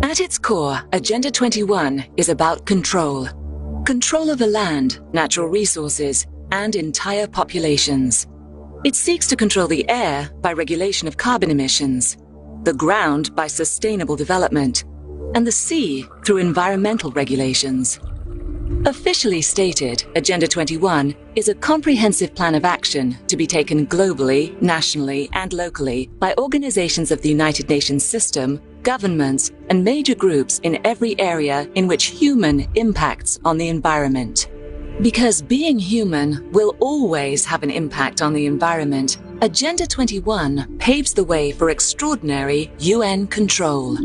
At its core, Agenda 21 is about control. Control over land, natural resources, and entire populations. It seeks to control the air by regulation of carbon emissions, the ground by sustainable development, and the sea through environmental regulations. Officially stated, Agenda 21 is a comprehensive plan of action to be taken globally, nationally, and locally by organizations of the United Nations system, governments, and major groups in every area in which human impacts on the environment. Because being human will always have an impact on the environment, Agenda 21 paves the way for extraordinary UN control.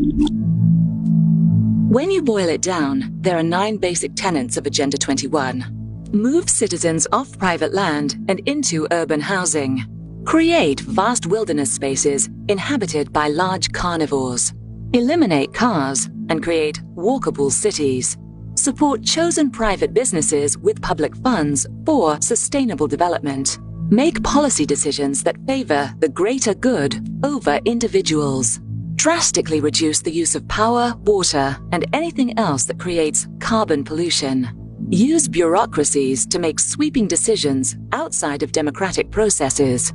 When you boil it down, there are 9 basic tenets of Agenda 21. Move citizens off private land and into urban housing. Create vast wilderness spaces inhabited by large carnivores. Eliminate cars and create walkable cities. Support chosen private businesses with public funds for sustainable development. Make policy decisions that favor the greater good over individuals. Drastically reduce the use of power, water, and anything else that creates carbon pollution. Use bureaucracies to make sweeping decisions outside of democratic processes.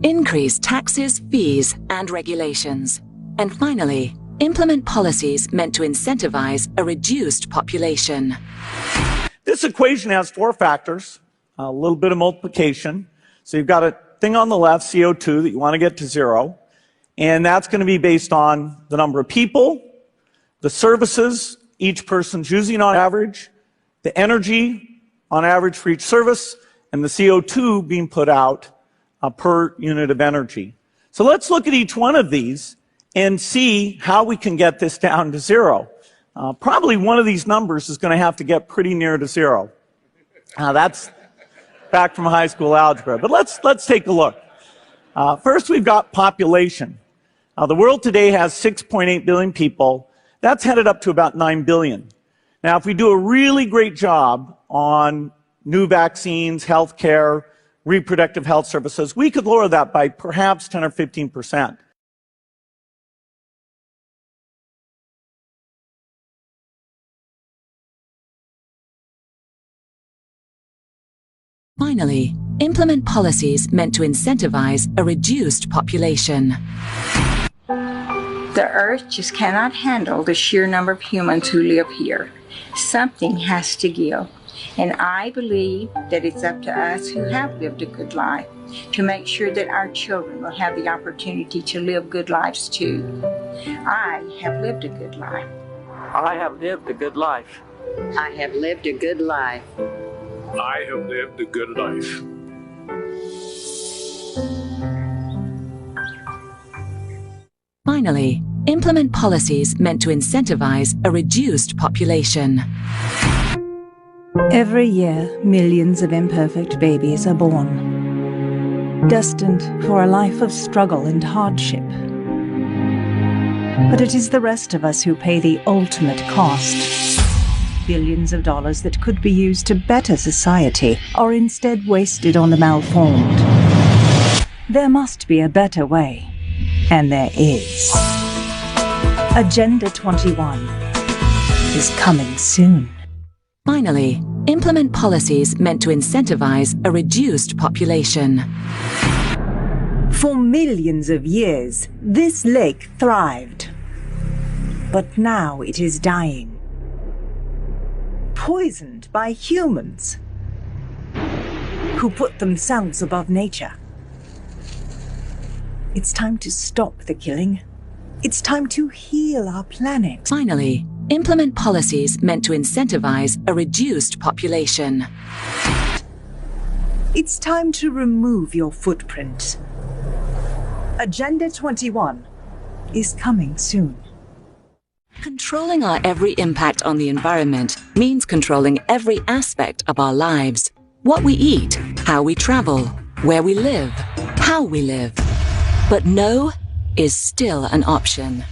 Increase taxes, fees, and regulations. And finally, implement policies meant to incentivize a reduced population. This equation has 4 factors, a little bit of multiplication. So you've got a thing on the left, CO2, that you want to get to 0. And that's going to be based on the number of people, the services each person's using on average, the energy on average for each service, and the CO2 being put out per unit of energy. So let's look at each one of these and see how we can get this down to 0. Probably one of these numbers is going to have to get pretty near to 0. That's back from high school algebra. But let's take a look. First, we've got population. The world today has 6.8 billion people. That's headed up to about 9 billion. Now, if we do a really great job on new vaccines, healthcare, reproductive health services, we could lower that by perhaps 10 or 15%. Finally, implement policies meant to incentivize a reduced population. The Earth just cannot handle the sheer number of humans who live here. Something has to give. And I believe that it's up to us who have lived a good life to make sure that our children will have the opportunity to live good lives too. I have lived a good life. I have lived a good life. I have lived a good life. I have lived a good life. Finally, implement policies meant to incentivize a reduced population. Every year, millions of imperfect babies are born, destined for a life of struggle and hardship. But it is the rest of us who pay the ultimate cost. Billions of dollars that could be used to better society are instead wasted on the malformed. There must be a better way, and there is. Agenda 21 is coming soon. Finally, implement policies meant to incentivize a reduced population. For millions of years, this lake thrived. But now it is dying. Poisoned by humans who put themselves above nature. It's time to stop the killing. It's time to heal our planet. Finally, implement policies meant to incentivize a reduced population. It's time to remove your footprint. Agenda 21 is coming soon. Controlling our every impact on the environment means controlling every aspect of our lives. What we eat, how we travel, where we live, how we live. But no is still an option.